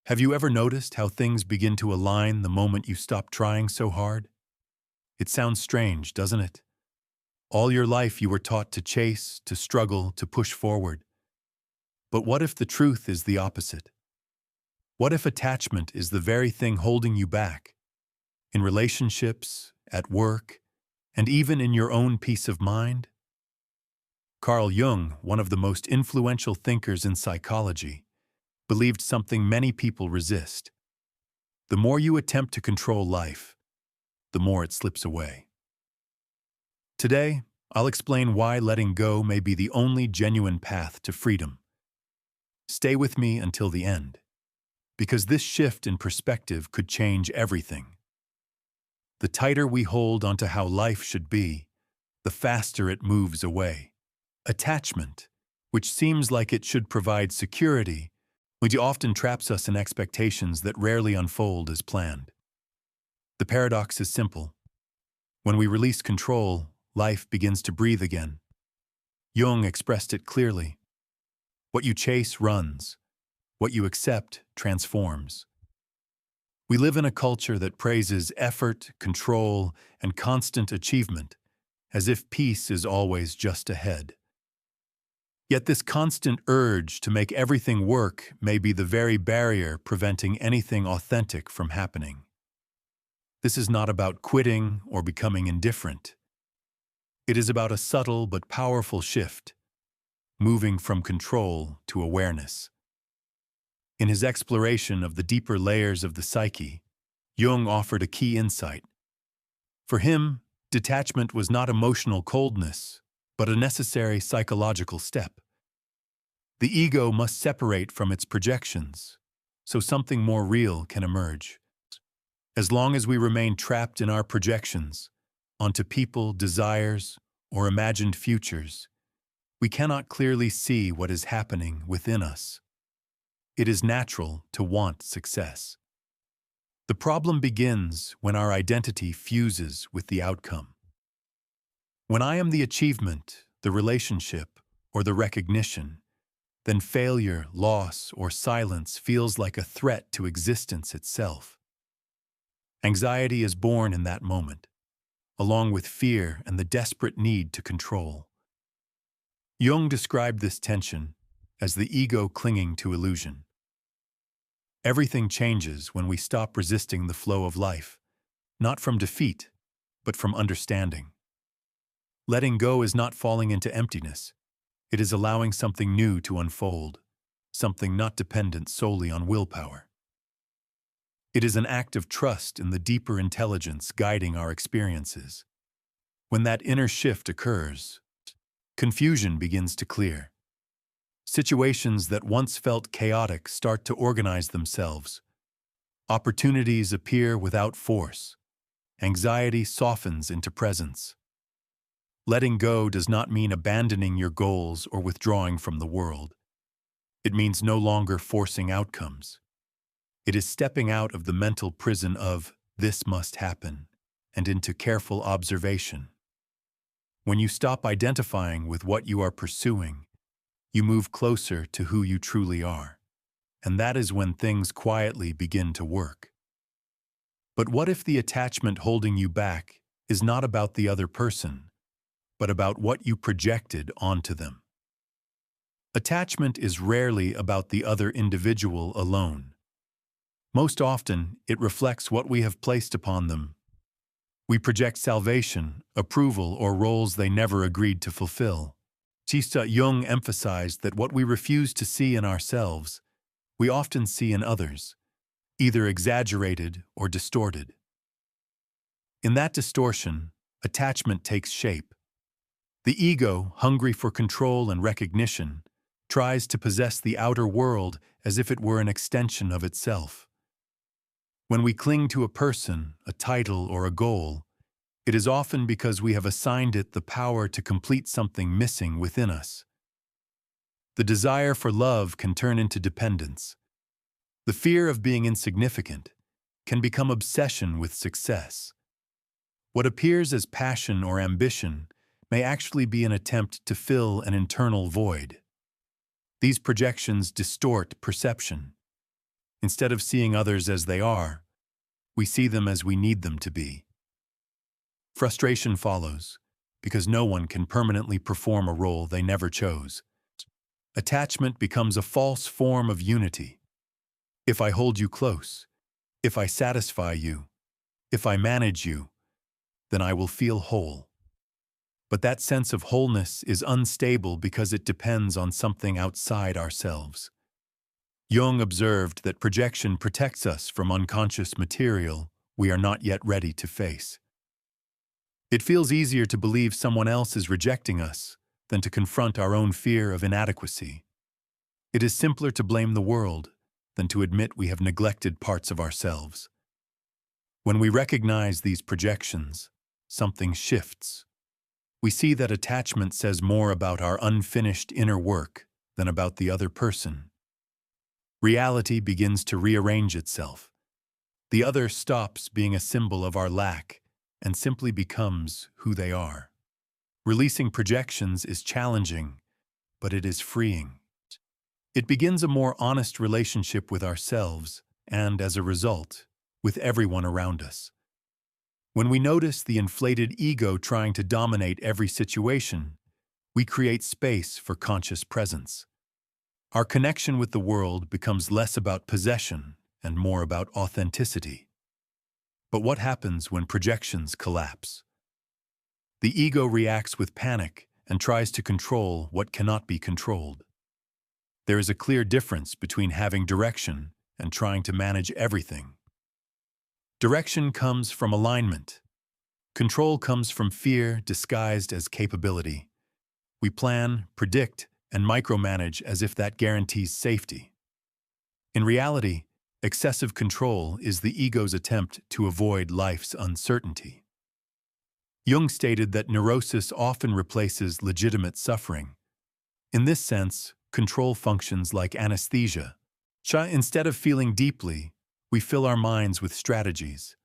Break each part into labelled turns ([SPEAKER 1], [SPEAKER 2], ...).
[SPEAKER 1] Have you ever noticed how things begin to align the moment you stop trying so hard? It sounds strange, doesn't it? All your life you were taught to chase, to struggle, to push forward. But what if the truth is the opposite? What if attachment is the very thing holding you back? In relationships, at work, and even in your own peace of mind? Carl Jung, one of the most influential thinkers in psychology, believed something many people resist. The more you attempt to control life, the more it slips away. Today, I'll explain why letting go may be the only genuine path to freedom. Stay with me until the end, because this shift in perspective could change everything. The tighter we hold onto how life should be, the faster it moves away. Attachment, which seems like it should provide security, which often traps us in expectations that rarely unfold as planned. The paradox is simple. When we release control, life begins to breathe again. Jung expressed it clearly. What you chase runs. What you accept transforms. We live in a culture that praises effort, control, and constant achievement, as if peace is always just ahead. Yet this constant urge to make everything work may be the very barrier preventing anything authentic from happening. This is not about quitting or becoming indifferent. It is about a subtle but powerful shift, moving from control to awareness. In his exploration of the deeper layers of the psyche, Jung offered a key insight. For him, detachment was not emotional coldness, but a necessary psychological step. The ego must separate from its projections, so something more real can emerge. As long as we remain trapped in our projections, onto people, desires, or imagined futures, we cannot clearly see what is happening within us. It is natural to want success. The problem begins when our identity fuses with the outcome. When I am the achievement, the relationship, or the recognition, then failure, loss, or silence feels like a threat to existence itself. Anxiety is born in that moment, along with fear and the desperate need to control. Jung described this tension as the ego clinging to illusion. Everything changes when we stop resisting the flow of life, not from defeat, but from understanding. Letting go is not falling into emptiness. It is allowing something new to unfold, something not dependent solely on willpower. It is an act of trust in the deeper intelligence guiding our experiences. When that inner shift occurs, confusion begins to clear. Situations that once felt chaotic start to organize themselves. Opportunities appear without force. Anxiety softens into presence. Letting go does not mean abandoning your goals or withdrawing from the world. It means no longer forcing outcomes. It is stepping out of the mental prison of "this must happen" and into careful observation. When you stop identifying with what you are pursuing, you move closer to who you truly are, and that is when things quietly begin to work. But what if the attachment holding you back is not about the other person, but about what you projected onto them? Attachment is rarely about the other individual alone. Most often, it reflects what we have placed upon them. We project salvation, approval, or roles they never agreed to fulfill. Jung emphasized that what we refuse to see in ourselves, we often see in others, either exaggerated or distorted. In that distortion, attachment takes shape. The ego, hungry for control and recognition, tries to possess the outer world as if it were an extension of itself. When we cling to a person, a title, or a goal, it is often because we have assigned it the power to complete something missing within us. The desire for love can turn into dependence. The fear of being insignificant can become obsession with success. What appears as passion or ambition may actually be an attempt to fill an internal void. These projections distort perception. Instead of seeing others as they are, we see them as we need them to be. Frustration follows, because no one can permanently perform a role they never chose. Attachment becomes a false form of unity. If I hold you close, if I satisfy you, if I manage you, then I will feel whole. But that sense of wholeness is unstable because it depends on something outside ourselves. Jung observed that projection protects us from unconscious material we are not yet ready to face. It feels easier to believe someone else is rejecting us than to confront our own fear of inadequacy. It is simpler to blame the world than to admit we have neglected parts of ourselves. When we recognize these projections, something shifts. We see that attachment says more about our unfinished inner work than about the other person. Reality begins to rearrange itself. The other stops being a symbol of our lack and simply becomes who they are. Releasing projections is challenging, but it is freeing. It begins a more honest relationship with ourselves and, as a result, with everyone around us. When we notice the inflated ego trying to dominate every situation, we create space for conscious presence. Our connection with the world becomes less about possession and more about authenticity. But what happens when projections collapse? The ego reacts with panic and tries to control what cannot be controlled. There is a clear difference between having direction and trying to manage everything. Direction comes from alignment. Control comes from fear disguised as capability. We plan, predict, and micromanage as if that guarantees safety. In reality, excessive control is the ego's attempt to avoid life's uncertainty. Jung stated that neurosis often replaces legitimate suffering. In this sense, control functions like anesthesia. Instead of feeling deeply, we fill our minds with strategies.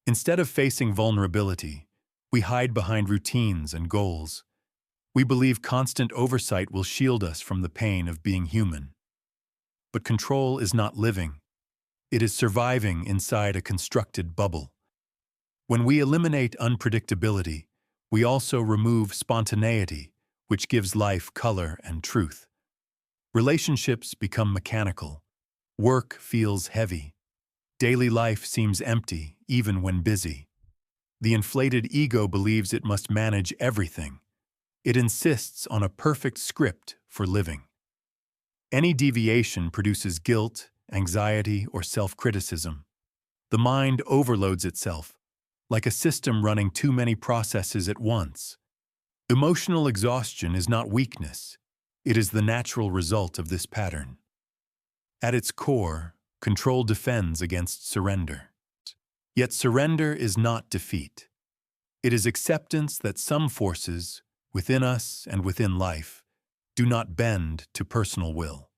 [SPEAKER 1] Instead of facing vulnerability, we hide behind routines and goals. We believe constant oversight will shield us from the pain of being human. But control is not living. It is surviving inside a constructed bubble. When we eliminate unpredictability, we also remove spontaneity, which gives life color and truth. Relationships become mechanical. Work feels heavy. Daily life seems empty, even when busy. The inflated ego believes it must manage everything. It insists on a perfect script for living. Any deviation produces guilt, anxiety, or self-criticism. The mind overloads itself, like a system running too many processes at once. Emotional exhaustion is not weakness. It is the natural result of this pattern. At its core, control defends against surrender. Yet surrender is not defeat. It is acceptance that some forces, within us and within life, do not bend to personal will.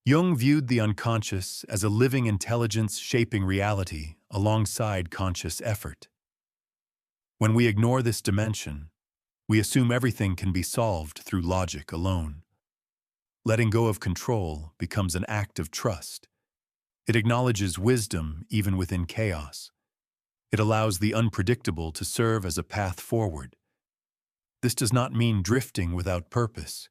[SPEAKER 1] Jung viewed the unconscious as a living intelligence shaping reality alongside conscious effort. When we ignore this dimension, we assume everything can be solved through logic alone. Letting go of control becomes an act of trust. It acknowledges wisdom even within chaos. It allows the unpredictable to serve as a path forward. This does not mean drifting without purpose.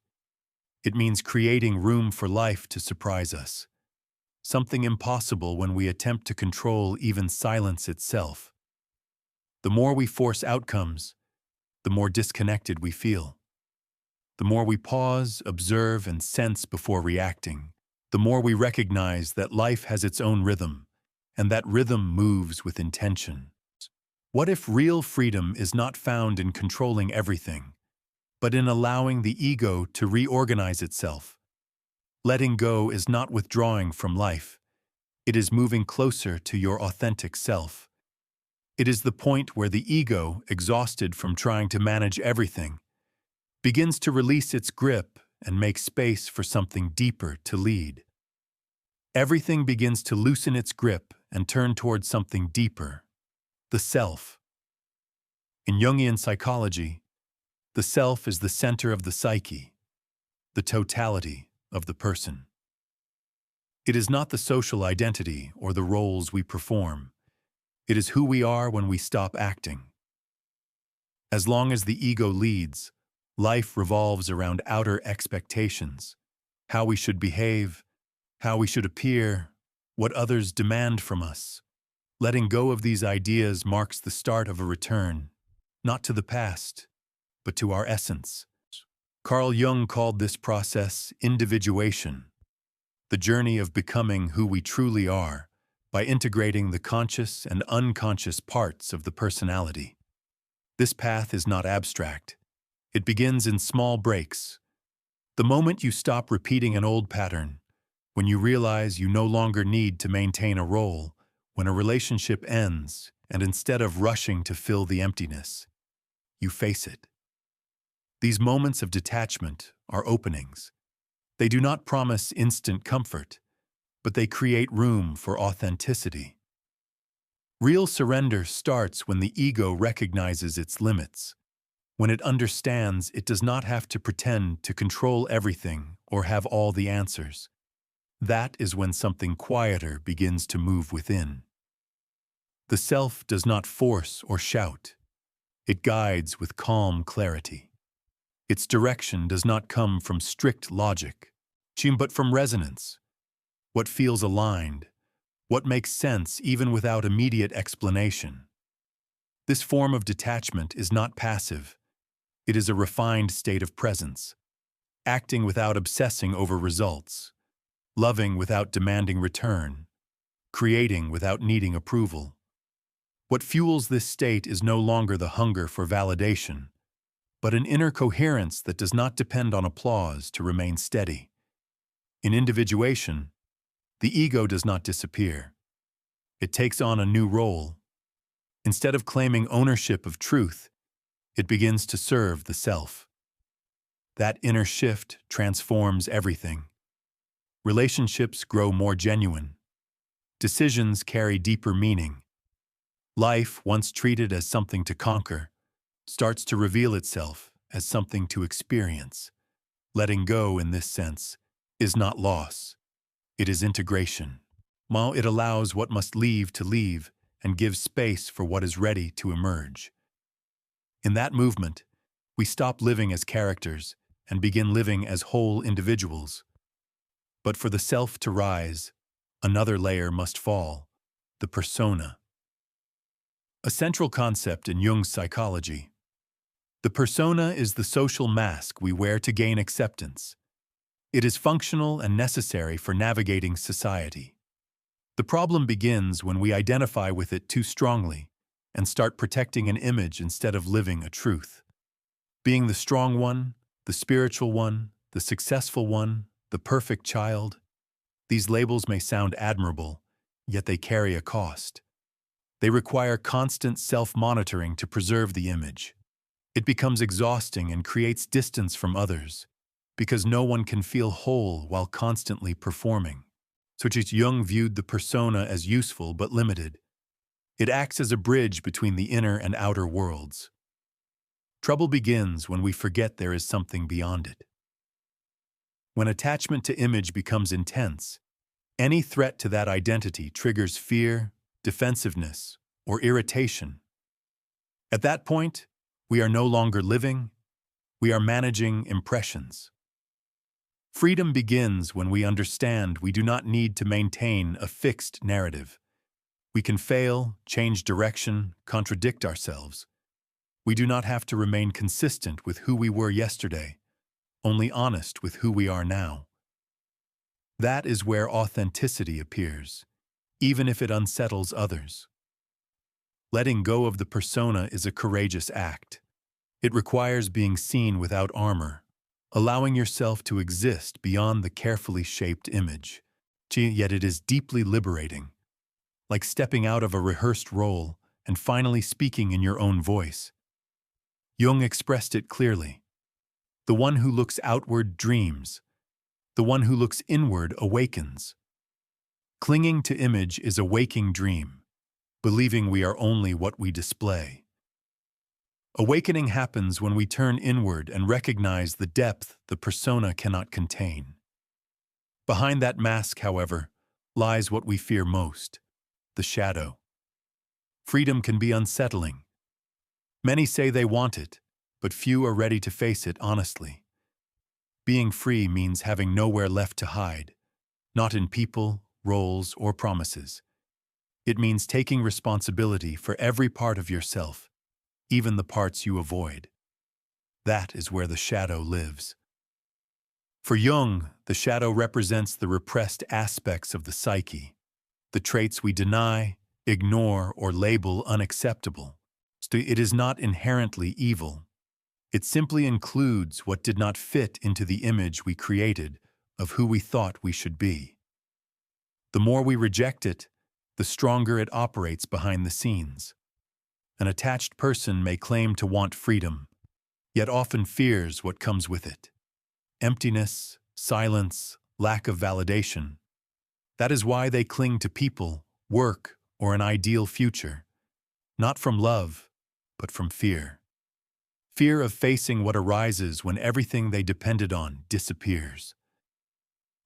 [SPEAKER 1] It means creating room for life to surprise us. Something impossible when we attempt to control even silence itself. The more we force outcomes, the more disconnected we feel. The more we pause, observe, and sense before reacting, the more we recognize that life has its own rhythm, and that rhythm moves with intention. What if real freedom is not found in controlling everything, but in allowing the ego to reorganize itself? Letting go is not withdrawing from life. It is moving closer to your authentic self. It is the point where the ego, exhausted from trying to manage everything, begins to release its grip and make space for something deeper to lead. Everything begins to loosen its grip and turn towards something deeper, the self. In Jungian psychology, the self is the center of the psyche, the totality of the person. It is not the social identity or the roles we perform. It is who we are when we stop acting. As long as the ego leads, life revolves around outer expectations, how we should behave, how we should appear, what others demand from us. Letting go of these ideas marks the start of a return, not to the past, but to our essence. Carl Jung called this process individuation, the journey of becoming who we truly are by integrating the conscious and unconscious parts of the personality. This path is not abstract. It begins in small breaks. The moment you stop repeating an old pattern, when you realize you no longer need to maintain a role, when a relationship ends, and instead of rushing to fill the emptiness, you face it. These moments of detachment are openings. They do not promise instant comfort, but they create room for authenticity. Real surrender starts when the ego recognizes its limits, when it understands it does not have to pretend to control everything or have all the answers. That is when something quieter begins to move within. The self does not force or shout. It guides with calm clarity. Its direction does not come from strict logic, but from resonance. What feels aligned, what makes sense even without immediate explanation. This form of detachment is not passive. It is a refined state of presence, acting without obsessing over results, loving without demanding return, creating without needing approval. What fuels this state is no longer the hunger for validation, but an inner coherence that does not depend on applause to remain steady. In individuation, the ego does not disappear. It takes on a new role. Instead of claiming ownership of truth, it begins to serve the self. That inner shift transforms everything. Relationships grow more genuine. Decisions carry deeper meaning. Life, once treated as something to conquer, starts to reveal itself as something to experience. Letting go, in this sense, is not loss. It is integration. It allows what must leave to leave and gives space for what is ready to emerge. In that movement, we stop living as characters and begin living as whole individuals. But for the self to rise, another layer must fall, the persona. A central concept in Jung's psychology. The persona is the social mask we wear to gain acceptance. It is functional and necessary for navigating society. The problem begins when we identify with it too strongly and start protecting an image instead of living a truth. Being the strong one, the spiritual one, the successful one, the perfect child, these labels may sound admirable, yet they carry a cost. They require constant self-monitoring to preserve the image. It becomes exhausting and creates distance from others, because no one can feel whole while constantly performing. So Jung viewed the persona as useful but limited. It acts as a bridge between the inner and outer worlds. Trouble begins when we forget there is something beyond it. When attachment to image becomes intense, any threat to that identity triggers fear, defensiveness, or irritation. At that point, we are no longer living, we are managing impressions. Freedom begins when we understand we do not need to maintain a fixed narrative. We can fail, change direction, contradict ourselves. We do not have to remain consistent with who we were yesterday, only honest with who we are now. That is where authenticity appears, even if it unsettles others. Letting go of the persona is a courageous act. It requires being seen without armor, allowing yourself to exist beyond the carefully shaped image. Yet it is deeply liberating, like stepping out of a rehearsed role and finally speaking in your own voice. Jung expressed it clearly. The one who looks outward dreams. The one who looks inward awakens. Clinging to image is a waking dream, believing we are only what we display. Awakening happens when we turn inward and recognize the depth the persona cannot contain. Behind that mask, however, lies what we fear most: the shadow. Freedom can be unsettling. Many say they want it, but few are ready to face it honestly. Being free means having nowhere left to hide, not in people, roles, or promises. It means taking responsibility for every part of yourself, even the parts you avoid. That is where the shadow lives. For Jung, the shadow represents the repressed aspects of the psyche, the traits we deny, ignore, or label unacceptable. So it is not inherently evil. It simply includes what did not fit into the image we created of who we thought we should be. The more we reject it, the stronger it operates behind the scenes. An attached person may claim to want freedom, yet often fears what comes with it: emptiness, silence, lack of validation. That is why they cling to people, work, or an ideal future, not from love, but from fear. Fear of facing what arises when everything they depended on disappears.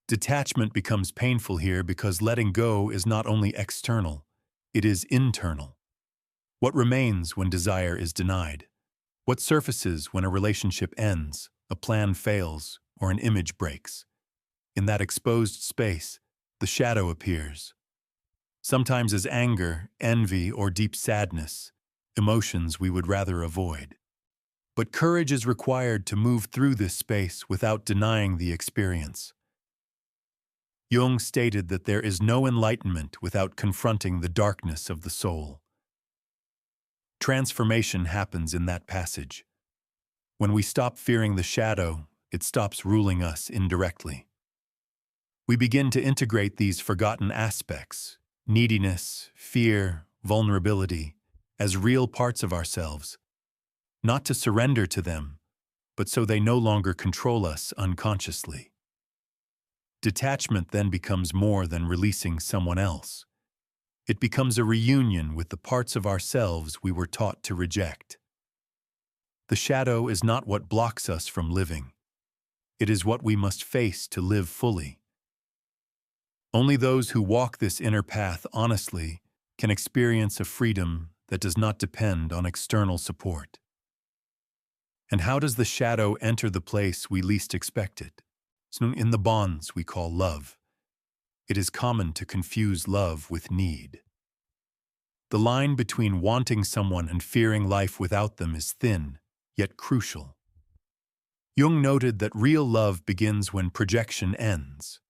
[SPEAKER 1] Detachment becomes painful here because letting go is not only external, it is internal. What remains when desire is denied? What surfaces when a relationship ends, a plan fails, or an image breaks? In that exposed space, the shadow appears. Sometimes as anger, envy, or deep sadness, emotions we would rather avoid. But courage is required to move through this space without denying the experience. Jung stated that there is no enlightenment without confronting the darkness of the soul. Transformation happens in that passage. When we stop fearing the shadow, it stops ruling us indirectly. We begin to integrate these forgotten aspects, neediness, fear, vulnerability, as real parts of ourselves, not to surrender to them, but so they no longer control us unconsciously. Detachment then becomes more than releasing someone else. It becomes a reunion with the parts of ourselves we were taught to reject. The shadow is not what blocks us from living. It is what we must face to live fully. Only those who walk this inner path honestly can experience a freedom that does not depend on external support. And how does the shadow enter the place we least expect it? In the bonds we call love. It is common to confuse love with need. The line between wanting someone and fearing life without them is thin, yet crucial. Jung noted that real love begins when projection ends.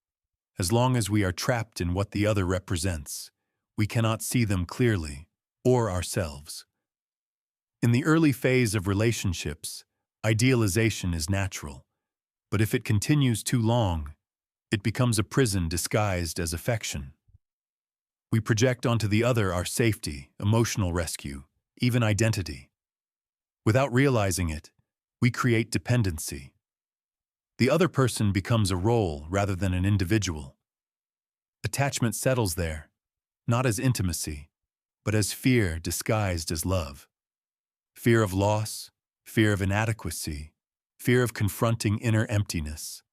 [SPEAKER 1] As long as we are trapped in what the other represents, we cannot see them clearly, or ourselves. In the early phase of relationships, idealization is natural, but if it continues too long, it becomes a prison disguised as affection. We project onto the other our safety, emotional rescue, even identity. Without realizing it, we create dependency. The other person becomes a role rather than an individual. Attachment settles there, not as intimacy, but as fear disguised as love. Fear of loss, fear of inadequacy, fear of confronting inner emptiness.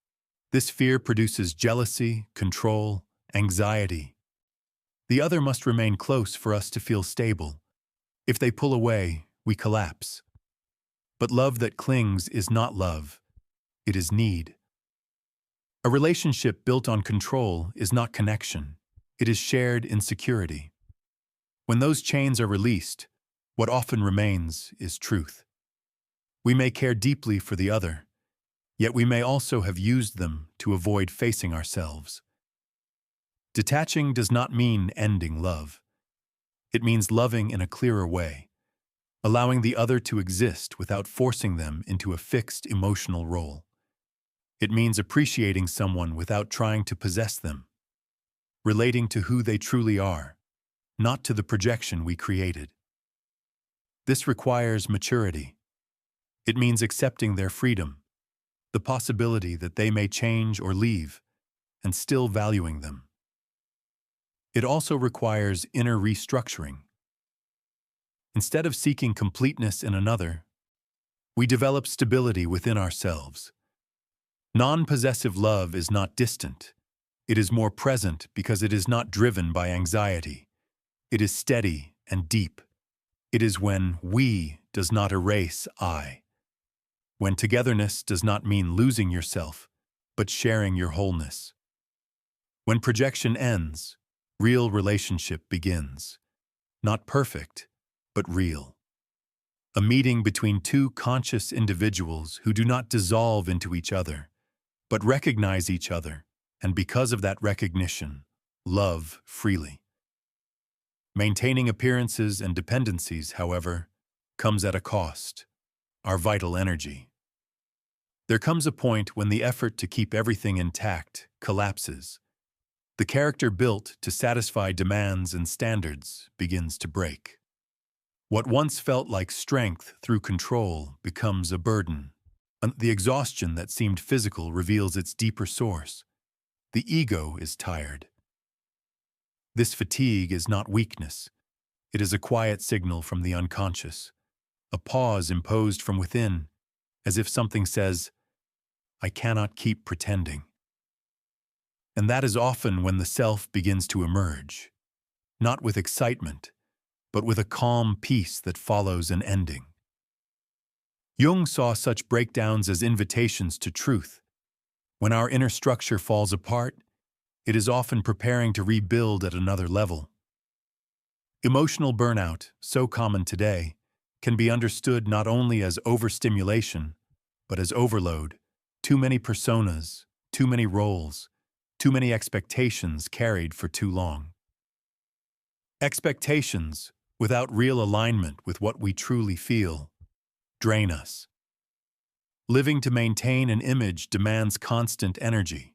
[SPEAKER 1] This fear produces jealousy, control, anxiety. The other must remain close for us to feel stable. If they pull away, we collapse. But love that clings is not love, it is need. A relationship built on control is not connection, it is shared insecurity. When those chains are released, what often remains is truth. We may care deeply for the other, yet we may also have used them to avoid facing ourselves. Detaching does not mean ending love. It means loving in a clearer way, allowing the other to exist without forcing them into a fixed emotional role. It means appreciating someone without trying to possess them, relating to who they truly are, not to the projection we created. This requires maturity. It means accepting their freedom, the possibility that they may change or leave, and still valuing them. It also requires inner restructuring. Instead of seeking completeness in another, we develop stability within ourselves. Non-possessive love is not distant, It is more present because it is not driven by anxiety. It is steady and deep. It is when we does not erase I. When togetherness does not mean losing yourself, but sharing your wholeness. When projection ends, real relationship begins. Not perfect, but real. A meeting between two conscious individuals who do not dissolve into each other, but recognize each other, and because of that recognition, love freely. Maintaining appearances and dependencies, however, comes at a cost, our vital energy. There comes a point when the effort to keep everything intact collapses. The character built to satisfy demands and standards begins to break. What once felt like strength through control becomes a burden. The exhaustion that seemed physical reveals its deeper source. The ego is tired. This fatigue is not weakness. It is a quiet signal from the unconscious, a pause imposed from within, as if something says, I cannot keep pretending. And that is often when the self begins to emerge, not with excitement, but with a calm peace that follows an ending. Jung saw such breakdowns as invitations to truth. When our inner structure falls apart, it is often preparing to rebuild at another level. Emotional burnout, so common today, can be understood not only as overstimulation, but as overload, too many personas, too many roles, too many expectations carried for too long. Expectations, without real alignment with what we truly feel, drain us. Living to maintain an image demands constant energy.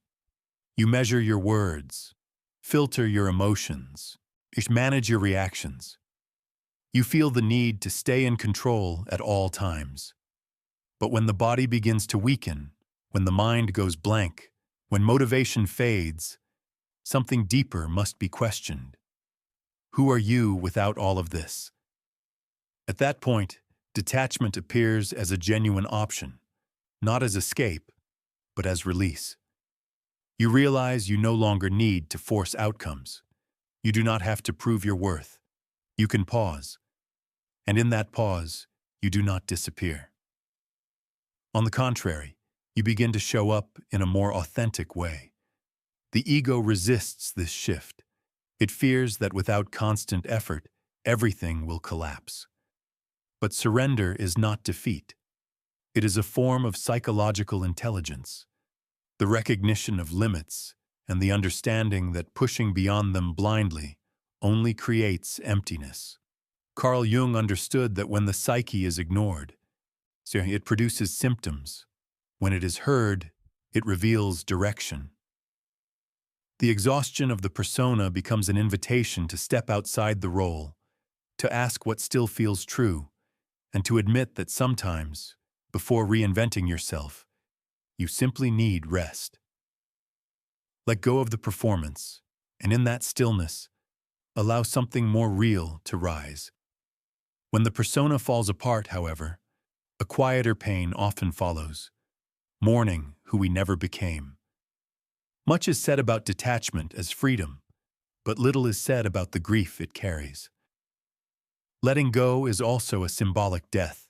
[SPEAKER 1] You measure your words, filter your emotions, manage your reactions. You feel the need to stay in control at all times. But when the body begins to weaken, when the mind goes blank, when motivation fades, something deeper must be questioned. Who are you without all of this? At that point, detachment appears as a genuine option, not as escape, but as release. You realize you no longer need to force outcomes. You do not have to prove your worth. You can pause. And in that pause, you do not disappear. On the contrary, you begin to show up in a more authentic way. The ego resists this shift. It fears that without constant effort, everything will collapse. But surrender is not defeat. It is a form of psychological intelligence, the recognition of limits and the understanding that pushing beyond them blindly only creates emptiness. Carl Jung understood that when the psyche is ignored, it produces symptoms. When it is heard, it reveals direction. The exhaustion of the persona becomes an invitation to step outside the role, to ask what still feels true, and to admit that sometimes, before reinventing yourself, you simply need rest. Let go of the performance, and in that stillness, allow something more real to rise. When the persona falls apart, however, a quieter pain often follows, mourning who we never became. Much is said about detachment as freedom, but little is said about the grief it carries. Letting go is also a symbolic death.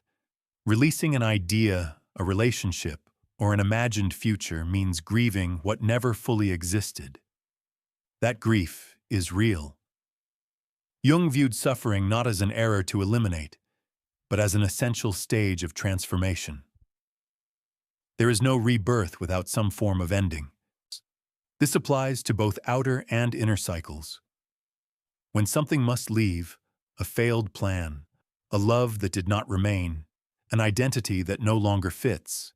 [SPEAKER 1] Releasing an idea, a relationship, or an imagined future means grieving what never fully existed. That grief is real. Jung viewed suffering not as an error to eliminate, but as an essential stage of transformation. There is no rebirth without some form of ending. This applies to both outer and inner cycles. When something must leave, a failed plan, a love that did not remain, an identity that no longer fits,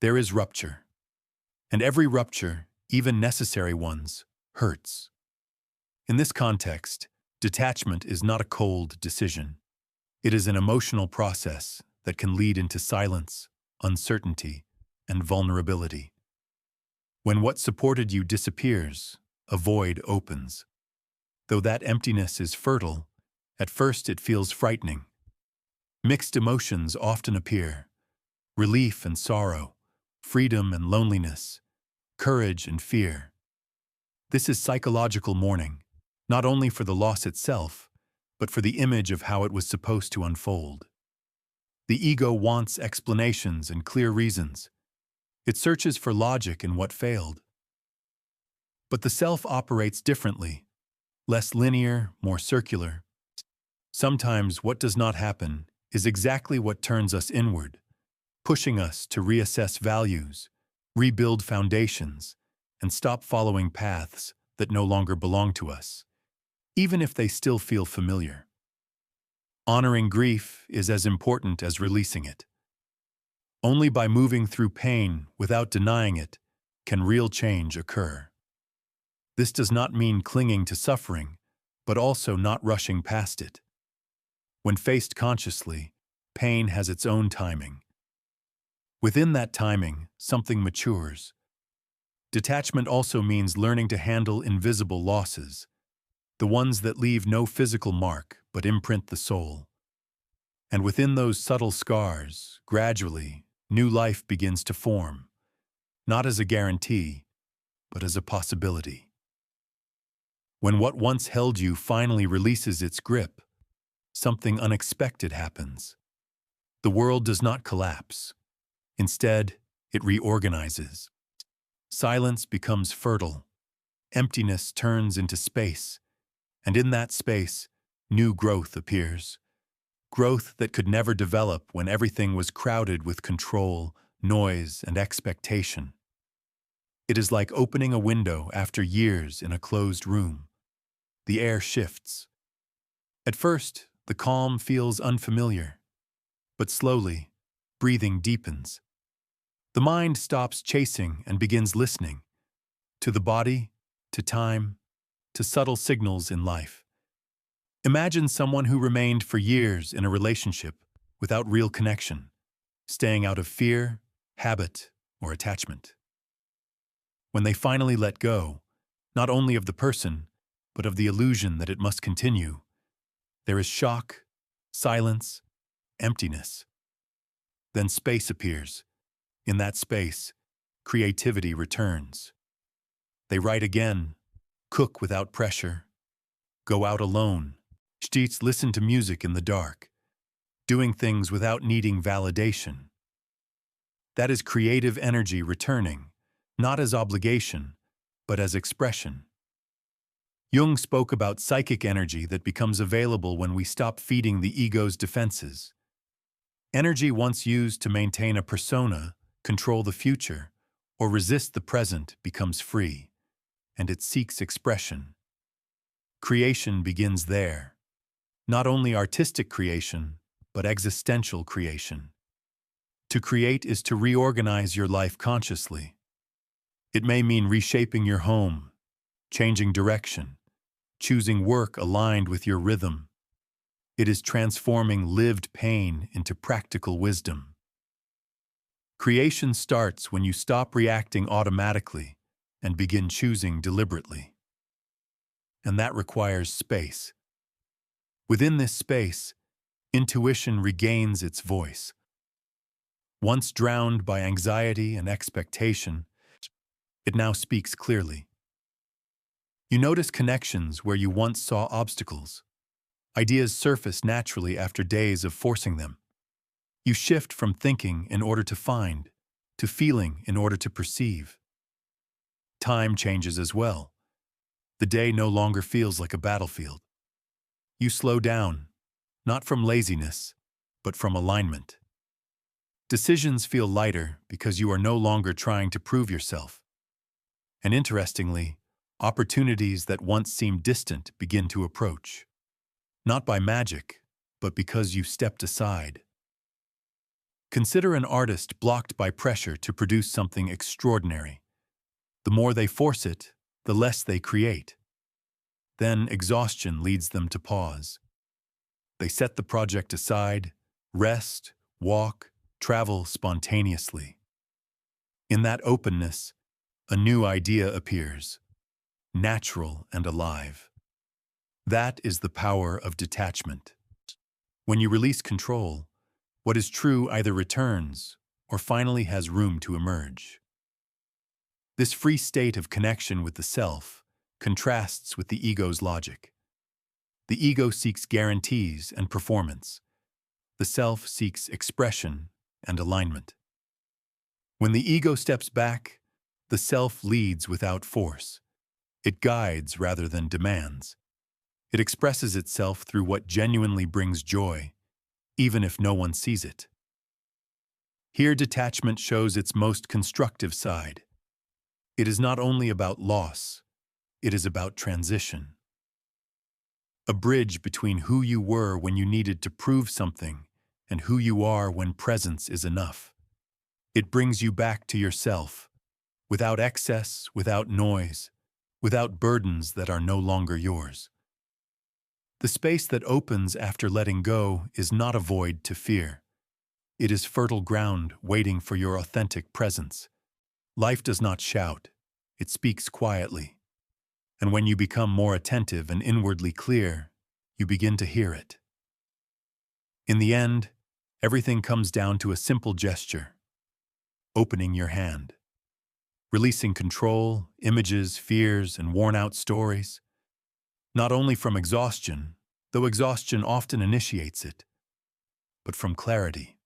[SPEAKER 1] there is rupture. And every rupture, even necessary ones, hurts. In this context, detachment is not a cold decision. It is an emotional process that can lead into silence, uncertainty, and vulnerability. When what supported you disappears, a void opens. Though that emptiness is fertile, at first it feels frightening. Mixed emotions often appear: relief and sorrow, freedom and loneliness, courage and fear. This is psychological mourning, not only for the loss itself, but for the image of how it was supposed to unfold. The ego wants explanations and clear reasons. It searches for logic in what failed. But the self operates differently, less linear, more circular. Sometimes what does not happen is exactly what turns us inward, pushing us to reassess values, rebuild foundations, and stop following paths that no longer belong to us, even if they still feel familiar. Honoring grief is as important as releasing it. Only by moving through pain without denying it can real change occur. This does not mean clinging to suffering, but also not rushing past it. When faced consciously, pain has its own timing. Within that timing, something matures. Detachment also means learning to handle invisible losses, the ones that leave no physical mark but imprint the soul. And within those subtle scars, gradually, new life begins to form, not as a guarantee, but as a possibility. When what once held you finally releases its grip, something unexpected happens. The world does not collapse. Instead, it reorganizes. Silence becomes fertile. Emptiness turns into space. And in that space, new growth appears. Growth that could never develop when everything was crowded with control, noise, and expectation. It is like opening a window after years in a closed room. The air shifts. At first, the calm feels unfamiliar. But slowly, breathing deepens. The mind stops chasing and begins listening. To the body, to time, to subtle signals in life. Imagine someone who remained for years in a relationship without real connection, staying out of fear, habit, or attachment. When they finally let go, not only of the person, but of the illusion that it must continue, there is shock, silence, emptiness. Then space appears. In that space, creativity returns. They write again, cook without pressure, go out alone, listen to music in the dark, doing things without needing validation. That is creative energy returning, not as obligation, but as expression. Jung spoke about psychic energy that becomes available when we stop feeding the ego's defenses. Energy once used to maintain a persona, control the future, or resist the present becomes free, and it seeks expression. Creation begins there. Not only artistic creation, but existential creation. To create is to reorganize your life consciously. It may mean reshaping your home, changing direction, choosing work aligned with your rhythm. It is transforming lived pain into practical wisdom. Creation starts when you stop reacting automatically and begin choosing deliberately. And that requires space. Within this space, intuition regains its voice. Once drowned by anxiety and expectation, it now speaks clearly. You notice connections where you once saw obstacles. Ideas surface naturally after days of forcing them. You shift from thinking in order to find, to feeling in order to perceive. Time changes as well. The day no longer feels like a battlefield. You slow down, not from laziness, but from alignment. Decisions feel lighter because you are no longer trying to prove yourself. And interestingly, opportunities that once seemed distant begin to approach. Not by magic, but because you stepped aside. Consider an artist blocked by pressure to produce something extraordinary. The more they force it, the less they create. Then exhaustion leads them to pause. They set the project aside, rest, walk, travel spontaneously. In that openness, a new idea appears, natural and alive. That is the power of detachment. When you release control, what is true either returns or finally has room to emerge. This free state of connection with the self contrasts with the ego's logic. The ego seeks guarantees and performance. The self seeks expression and alignment. When the ego steps back, the self leads without force. It guides rather than demands. It expresses itself through what genuinely brings joy, even if no one sees it. Here, detachment shows its most constructive side. It is not only about loss, it is about transition. A bridge between who you were when you needed to prove something and who you are when presence is enough. It brings you back to yourself, without excess, without noise, without burdens that are no longer yours. The space that opens after letting go is not a void to fear. It is fertile ground waiting for your authentic presence. Life does not shout, it speaks quietly. And when you become more attentive and inwardly clear, you begin to hear it. In the end, everything comes down to a simple gesture: opening your hand, releasing control, images, fears, and worn-out stories, not only from exhaustion, though exhaustion often initiates it, but from clarity.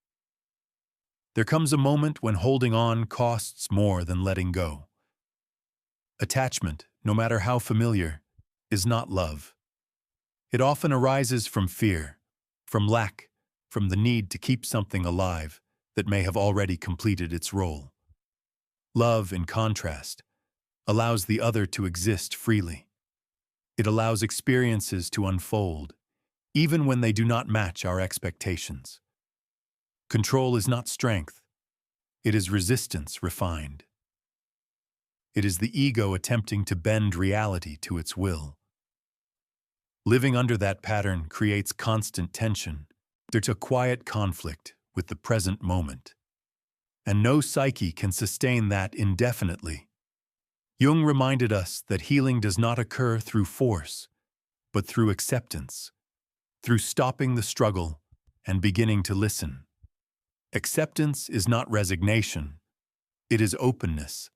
[SPEAKER 1] There comes a moment when holding on costs more than letting go. Attachment, no matter how familiar, is not love. It often arises from fear, from lack, from the need to keep something alive that may have already completed its role. Love, in contrast, allows the other to exist freely. It allows experiences to unfold, even when they do not match our expectations. Control is not strength. It is resistance refined. It is the ego attempting to bend reality to its will. Living under that pattern creates constant tension. There's a quiet conflict with the present moment. And no psyche can sustain that indefinitely. Jung reminded us that healing does not occur through force, but through acceptance, through stopping the struggle and beginning to listen. Acceptance is not resignation, it is openness.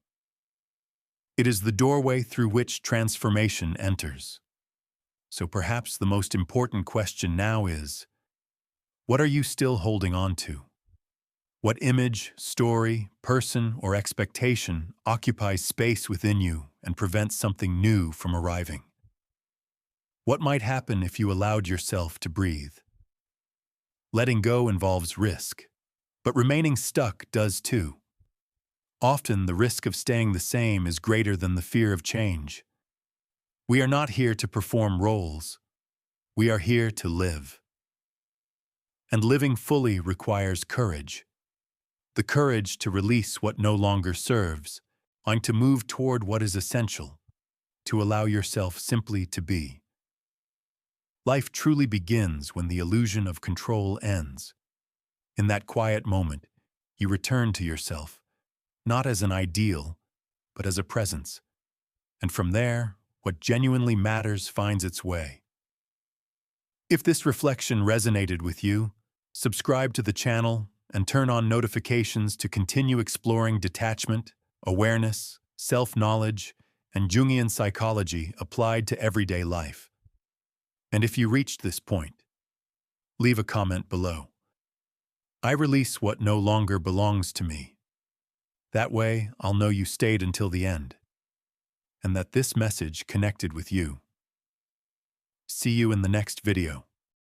[SPEAKER 1] It is the doorway through which transformation enters. So perhaps the most important question now is, what are you still holding on to? What image, story, person, or expectation occupies space within you and prevents something new from arriving? What might happen if you allowed yourself to breathe? Letting go involves risk, but remaining stuck does too. Often the risk of staying the same is greater than the fear of change. We are not here to perform roles. We are here to live. And living fully requires courage. The courage to release what no longer serves, and to move toward what is essential, to allow yourself simply to be. Life truly begins when the illusion of control ends. In that quiet moment, you return to yourself, not as an ideal, but as a presence. And from there, what genuinely matters finds its way. If this reflection resonated with you, subscribe to the channel and turn on notifications to continue exploring detachment, awareness, self-knowledge, and Jungian psychology applied to everyday life. And if you reached this point, leave a comment below. I release what no longer belongs to me. That way, I'll know you stayed until the end, and that this message connected with you. See you in the next video.